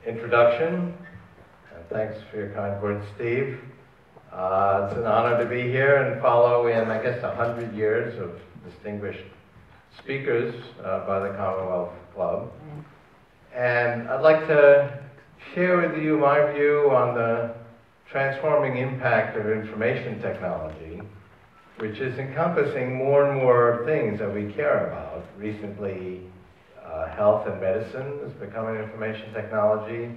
introduction. Thanks for your kind words, Steve. It's an honor to be here and follow in, I guess, 100 years of distinguished speakers by the Commonwealth Club. And I'd like to share with you my view on the transforming impact of information technology, which is encompassing more and more things that we care about. Recently, health and medicine is becoming information technology,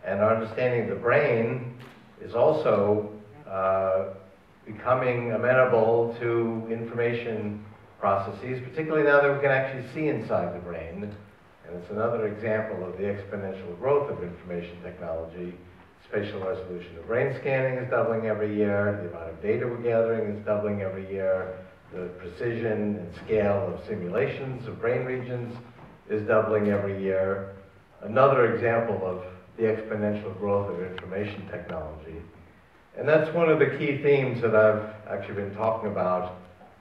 and our understanding of the brain is also becoming amenable to information processes, particularly now that we can actually see inside the brain. And it's another example of the exponential growth of information technology. Spatial resolution of brain scanning is doubling every year. The amount of data we're gathering is doubling every year. The precision and scale of simulations of brain regions is doubling every year. Another example of the exponential growth of information technology. And that's one of the key themes that I've actually been talking about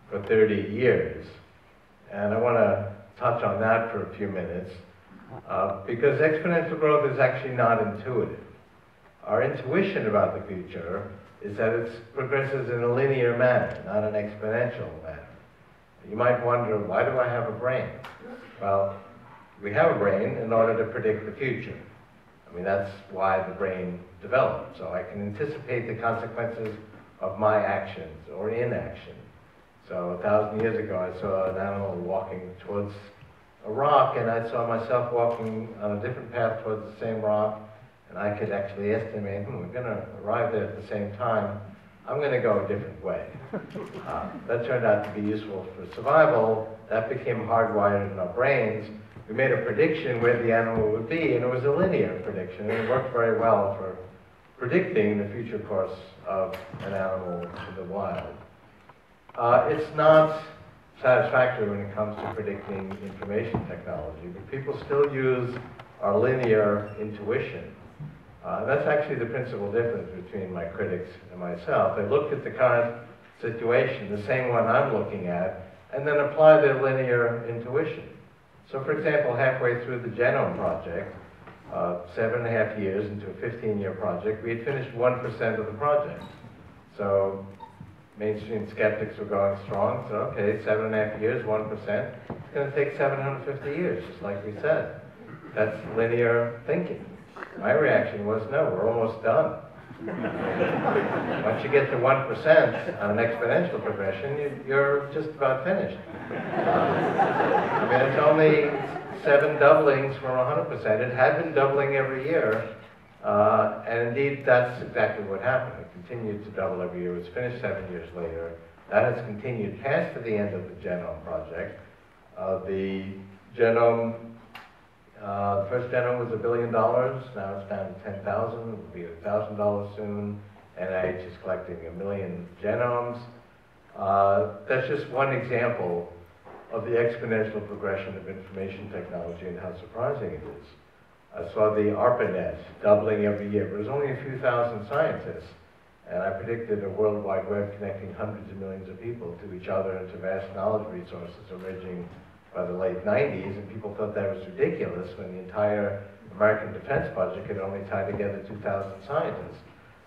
for 30 years. And I want to touch on that for a few minutes, because exponential growth is actually not intuitive. Our intuition about the future is that it progresses in a linear manner, not an exponential manner. You might wonder, why do I have a brain? Well, we have a brain in order to predict the future. I mean, that's why the brain developed. So I can anticipate the consequences of my actions or inaction. So 1,000 years ago, I saw an animal walking towards a rock, and I saw myself walking on a different path towards the same rock, and I could actually estimate, we're going to arrive there at the same time. I'm going to go a different way. That turned out to be useful for survival. That became hardwired in our brains. We made a prediction where the animal would be, and it was a linear prediction, and it worked very well for predicting the future course of an animal in the wild. It's not satisfactory when it comes to predicting information technology, but people still use our linear intuition. That's actually the principal difference between my critics and myself. They looked at the current situation, the same one I'm looking at, and then apply their linear intuition. So for example, halfway through the Genome Project, 7.5 years into a 15-year project, we had finished 1% of the project. So mainstream skeptics were going strong, so okay, 7.5 years, 1%, it's going to take 750 years, just like we said. That's linear thinking. My reaction was, no, we're almost done. Once you get to 1% on an exponential progression, you're just about finished. I mean, it's only 7 doublings from 100%. It had been doubling every year, and indeed, that's exactly what happened. It continued to double every year. It was finished 7 years later. That has continued past to the end of the Genome Project. The genome, the first genome was $1 billion. Now it's down to 10,000. It will be $1,000 soon. NIH is collecting 1 million genomes. That's just one example of the exponential progression of information technology and how surprising it is. I saw the ARPANET doubling every year, but it was only a few thousand scientists. And I predicted a World Wide Web connecting hundreds of millions of people to each other and to vast knowledge resources emerging by the late 90s, and people thought that was ridiculous when the entire American defense budget could only tie together 2,000 scientists.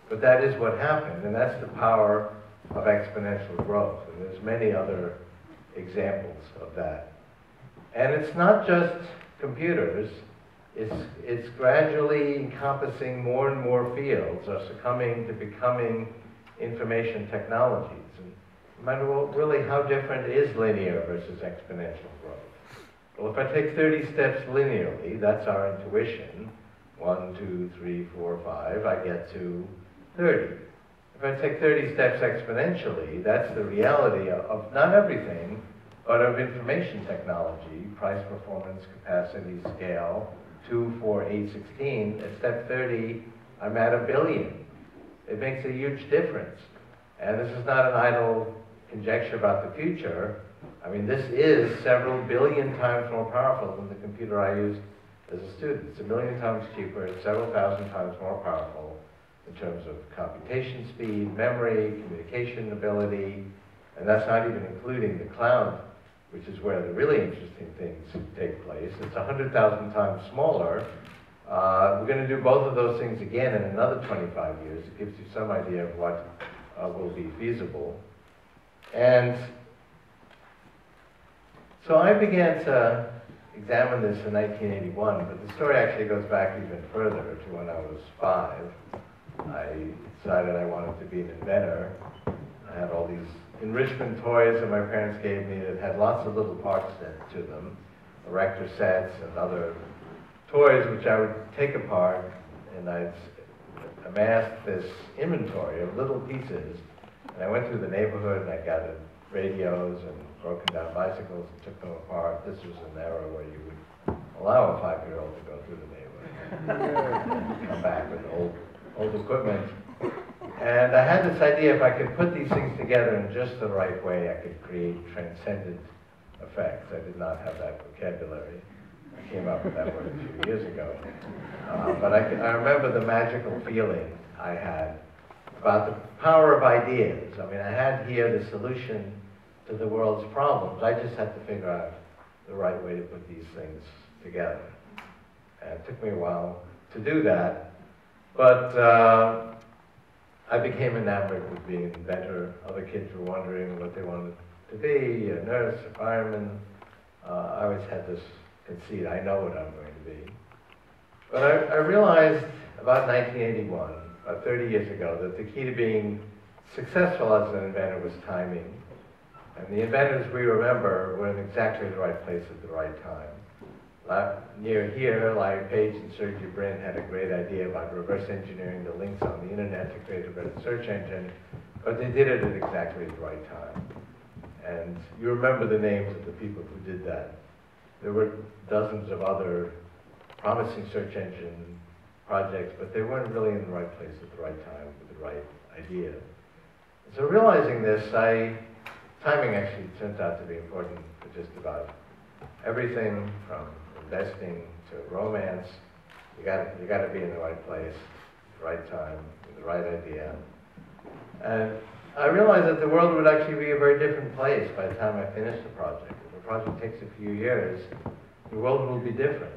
But that is what happened, and that's the power of exponential growth. And there's many other examples of that. And it's not just computers. It's gradually encompassing more and more fields, are succumbing to becoming information technologies. And you might well, really, how different is linear versus exponential growth? Well, if I take 30 steps linearly, that's our intuition, 1, 2, 3, 4, 5, I get to 30. If I take 30 steps exponentially, that's the reality of not everything, but of information technology, price, performance, capacity, scale, 2, 4, 8, 16. At step 30, I'm at 1 billion. It makes a huge difference. And this is not an idle conjecture about the future. I mean, this is several billion times more powerful than the computer I used as a student. It's 1 million times cheaper, it's several thousand times more powerful in terms of computation speed, memory, communication ability, and that's not even including the cloud, which is where the really interesting things take place. It's 100,000 times smaller. We're going going to do both of those things again in another 25 years. It gives you some idea of what will be feasible. And so I began to examine this in 1981, but the story actually goes back even further to when I was 5. I decided I wanted to be an inventor. I had all these enrichment toys that my parents gave me that had lots of little parts to them, erector sets and other toys which I would take apart, and I'd amassed this inventory of little pieces. And I went through the neighborhood and I gathered radios and broken down bicycles and took them apart. This was an era where you would allow a 5-year-old to go through the neighborhood and come back with old equipment. And I had this idea, if I could put these things together in just the right way, I could create transcendent effects. I did not have that vocabulary. I came up with that word a few years ago. But I remember the magical feeling I had about the power of ideas. I mean, I had here the solution to the world's problems. I just had to figure out the right way to put these things together. And it took me a while to do that. But I became enamored with being an inventor. Other kids were wondering what they wanted to be, a nurse, a fireman. I always had this conceit, I know what I'm going to be. But I realized about 1981, about 30 years ago, that the key to being successful as an inventor was timing. And the inventors we remember were in exactly the right place at the right time. Near here, Larry Page and Sergey Brin had a great idea about reverse engineering the links on the internet to create a better search engine, but they did it at exactly the right time. And you remember the names of the people who did that. There were dozens of other promising search engine projects, but they weren't really in the right place at the right time with the right idea. So realizing this, timing actually turns out to be important for just about everything from investing to romance. You got to be in the right place, the right time, with the right idea. And I realized that the world would actually be a very different place by the time I finished the project. If the project takes a few years, the world will be different.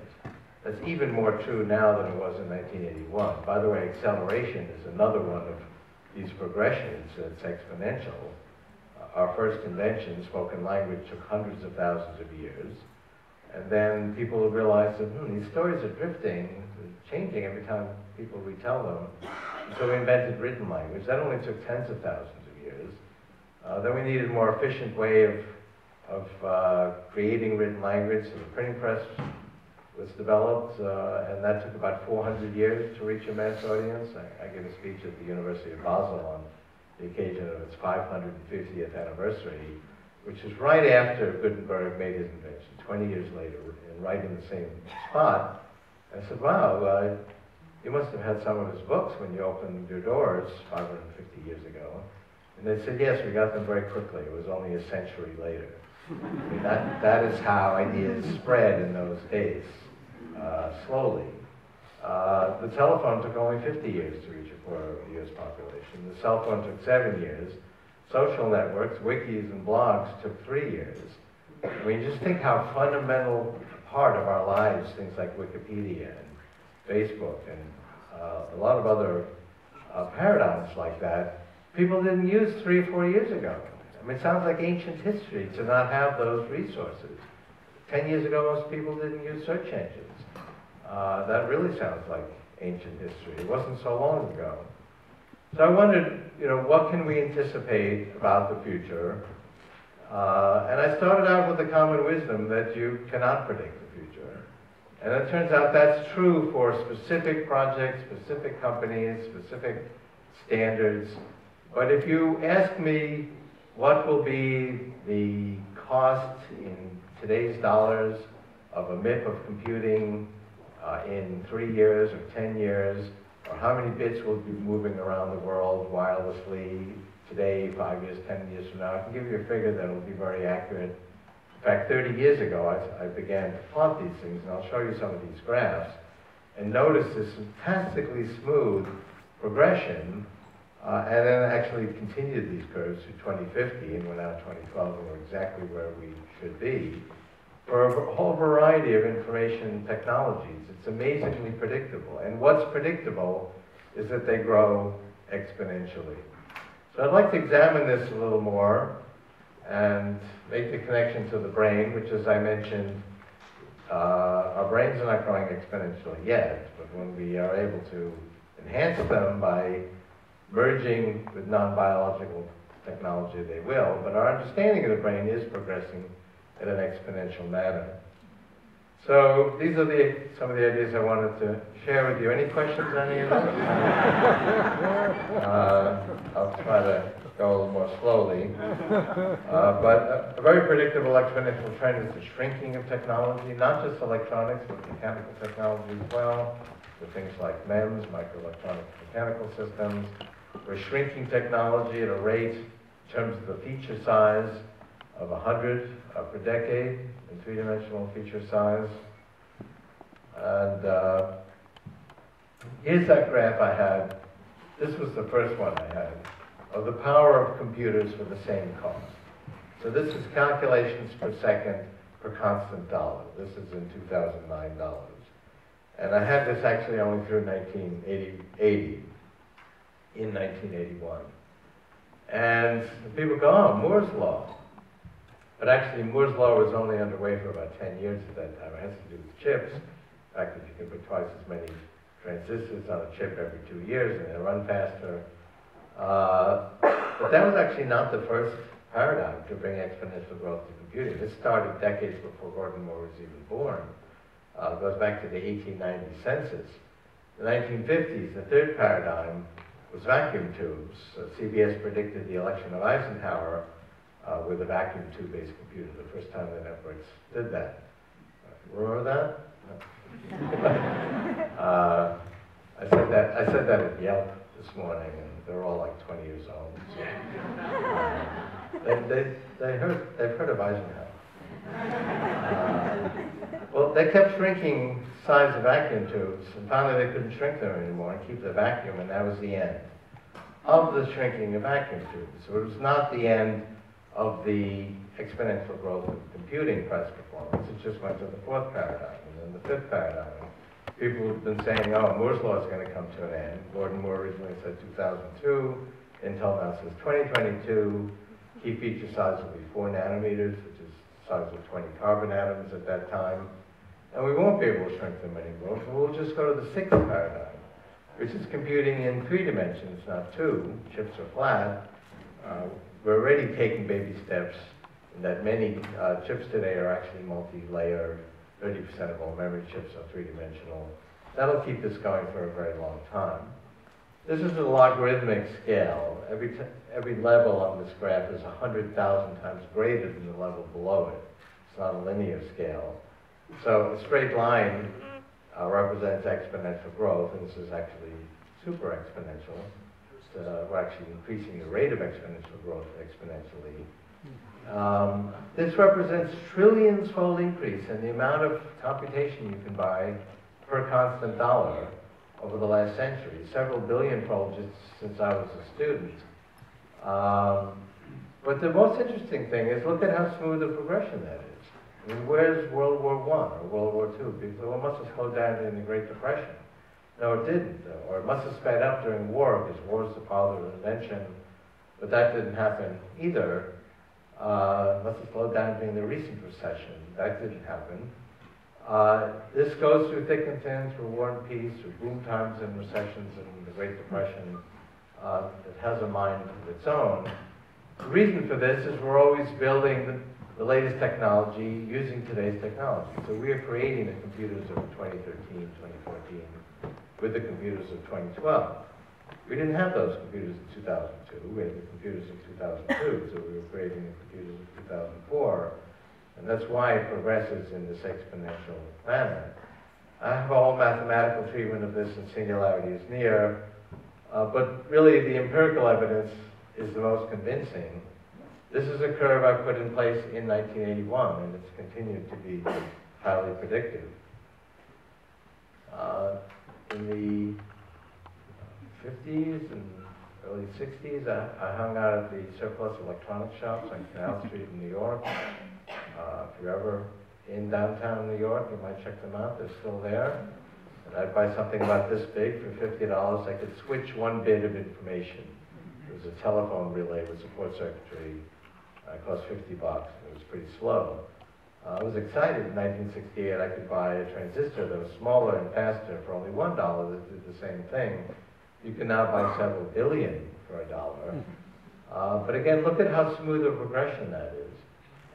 That's even more true now than it was in 1981. By the way, acceleration is another one of these progressions that's exponential. Our first invention, spoken language, took hundreds of thousands of years. And then people realized that these stories are drifting, changing every time people retell them. So we invented written language. That only took tens of thousands of years. Then we needed a more efficient way of creating written language. So the printing press was developed, and that took about 400 years to reach a mass audience. I gave a speech at the University of Basel on the occasion of its 550th anniversary, which is right after Gutenberg made his invention, 20 years later, and right in the same spot. I said, wow, you must have had some of his books when you opened your doors 550 years ago. And they said, yes, we got them very quickly. It was only a century later. I mean, that is how ideas spread in those days, slowly. The telephone took only 50 years to reach a quarter of the US population. The cell phone took 7 years. Social networks, wikis, and blogs took 3 years. I mean, just think how fundamental a part of our lives, things like Wikipedia and Facebook and a lot of other paradigms like that, people didn't use 3 or 4 years ago. I mean, it sounds like ancient history to not have those resources. 10 years ago, most people didn't use search engines. That really sounds like ancient history. It wasn't so long ago. So I wondered, what can we anticipate about the future? And I started out with the common wisdom that you cannot predict the future. And it turns out that's true for specific projects, specific companies, specific standards. But if you ask me what will be the cost in today's dollars of a MIP of computing in 3 years or 10 years, or how many bits will be moving around the world wirelessly today, 5 years, 10 years from now, I can give you a figure that will be very accurate. In fact, 30 years ago, I began to plot these things, and I'll show you some of these graphs, and notice this fantastically smooth progression, and then actually continued these curves to 2050, and we're now 2012, and we're exactly where we should be. for a whole variety of information technologies. It's amazingly predictable. And what's predictable is that they grow exponentially. So I'd like to examine this a little more and make the connection to the brain, which, as I mentioned, our brains are not growing exponentially yet, but when we are able to enhance them by merging with non-biological technology, they will. But our understanding of the brain is progressing in an exponential manner. So these are some of the ideas I wanted to share with you. Any questions on any of this? I'll try to go a little more slowly. But a very predictable exponential trend is the shrinking of technology, not just electronics, but mechanical technology as well, with things like MEMS, microelectronic mechanical systems. We're shrinking technology at a rate in terms of the feature size of 100 per decade in three-dimensional feature size. And here's that graph I had. This was the first one I had, of the power of computers for the same cost. So this is calculations per second per constant dollar. This is in 2009 dollars. And I had this actually only through 1980, in 1981. And people go, oh, Moore's Law. But actually, Moore's Law was only underway for about 10 years at that time. It has to do with chips. In fact, if you can put twice as many transistors on a chip every 2 years and they run faster. But that was actually not the first paradigm to bring exponential growth to computing. This started decades before Gordon Moore was even born. It goes back to the 1890 census. In the 1950s, the third paradigm was vacuum tubes. CBS predicted the election of Eisenhower with a vacuum tube-based computer, the first time the networks did that. Remember that? No. I said that at Yelp this morning, and they're all like 20 years old. They've heard of Eisenhower. Well, they kept shrinking the size of vacuum tubes, and finally they couldn't shrink them anymore and keep the vacuum, and that was the end of the shrinking of vacuum tubes. So it was not the end of the exponential growth of computing price performance. It just went to the fourth paradigm, and then the fifth paradigm. People have been saying, oh, Moore's Law is going to come to an end. Gordon Moore originally said 2002. Intel now says 2022. Key feature size will be 4 nanometers, which is the size of 20 carbon atoms at that time. And we won't be able to shrink them anymore, so we'll just go to the sixth paradigm, which is computing in 3 dimensions, not 2. Chips are flat. We're already taking baby steps in that many chips today are actually multi-layered. 30% of all memory chips are 3-dimensional. That'll keep this going for a very long time. This is a logarithmic scale. Every level on this graph is 100,000 times greater than the level below it. It's not a linear scale. So a straight line represents exponential growth, and this is actually super exponential. We're actually increasing the rate of exponential growth exponentially. This represents trillions-fold increase in the amount of computation you can buy per constant dollar over the last century, several billion-fold just since I was a student. But the most interesting thing is look at how smooth a progression that is. I mean, where's World War I or World War II? People say, well, it must have slowed down during the Great Depression. No, it didn't. Or it must have sped up during war, because war is the father of invention. But that didn't happen either. Must have slowed down during the recent recession. That didn't happen. This goes through thick and thin, through war and peace, through boom times and recessions and the Great Depression. It has a mind of its own. The reason for this is we're always building the latest technology using today's technology. So we are creating the computers of 2013, 2014 with the computers of 2012. We didn't have those computers in 2002. We had the computers in 2002, so we were creating the computers in 2004. And that's why it progresses in this exponential manner. I have a whole mathematical treatment of this, and singularity is near. But really, the empirical evidence is the most convincing. This is a curve I put in place in 1981, and it's continued to be highly predictive. In the 50s and early 60s, I hung out at the surplus electronics shops on Canal Street in New York. If you're ever in downtown New York. You might check them out, they're still there. And I'd buy something about this big for $50. I could switch one bit of information. It was a telephone relay with support circuitry. It cost $50. It was pretty slow. I was excited in 1968 I could buy a transistor that was smaller and faster for only $1 that did the same thing. You can now buy several billion for $1. But again, look at how smooth a progression that is.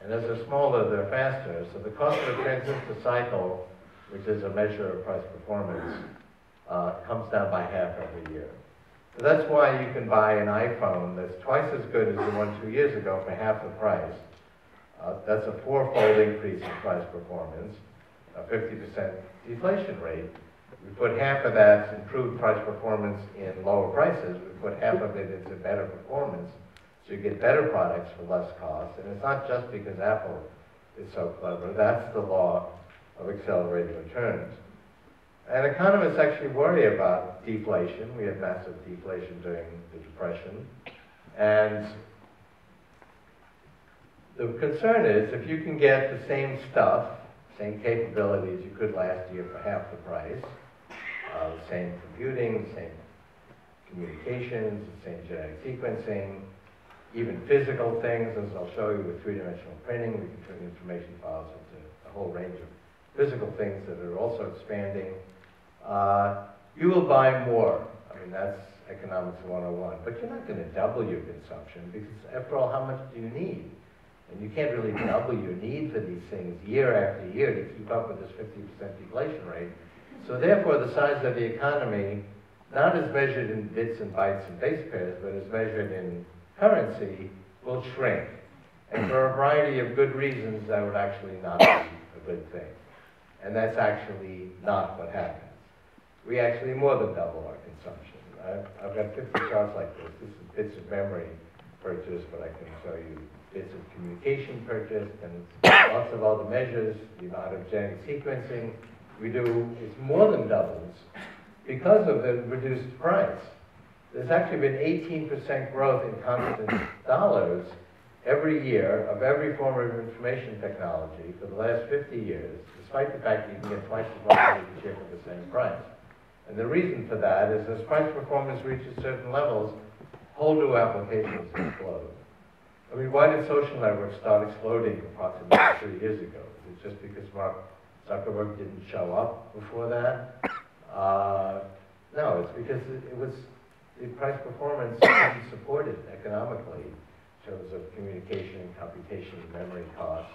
And as they're smaller, they're faster. So the cost of a transistor cycle, which is a measure of price performance, comes down by half every year. So that's why you can buy an iPhone that's twice as good as the one 2 years ago for half the price. That's a four-fold increase in price performance, a 50% deflation rate. We put half of that improved price performance in lower prices. We put half of it into better performance, so you get better products for less cost. And it's not just because Apple is so clever. That's the law of accelerated returns. And economists actually worry about deflation. We had massive deflation during the Depression. And the concern is if you can get the same stuff, same capabilities you could last year for half the price, the same computing, the same communications, the same genetic sequencing, even physical things, as I'll show you with three-dimensional printing, we can turn information files into a whole range of physical things that are also expanding. You will buy more. I mean, that's economics 101. But you're not going to double your consumption because, after all, how much do you need? And you can't really double your need for these things year after year to keep up with this 50% deflation rate. So therefore, the size of the economy, not as measured in bits and bytes and base pairs, but as measured in currency, will shrink. And for a variety of good reasons, that would actually not be a good thing. And that's actually not what happens. We actually more than double our consumption. I've got 50 charts like this. This is bits of memory purchased, but I can show you bits of communication purchased and lots of other measures. The amount of genetic sequencing we do is more than doubles because of the reduced price. There's actually been 18% growth in constant dollars every year of every form of information technology for the last 50 years, despite the fact that you can get twice as much as you can ship for the same price. And the reason for that is as price performance reaches certain levels, whole new applications explode. I mean, why did social networks start exploding approximately 3 years ago? Is it just because Mark Zuckerberg didn't show up before that? No, it's because the price performance couldn't support it economically in terms of communication, computation, memory costs.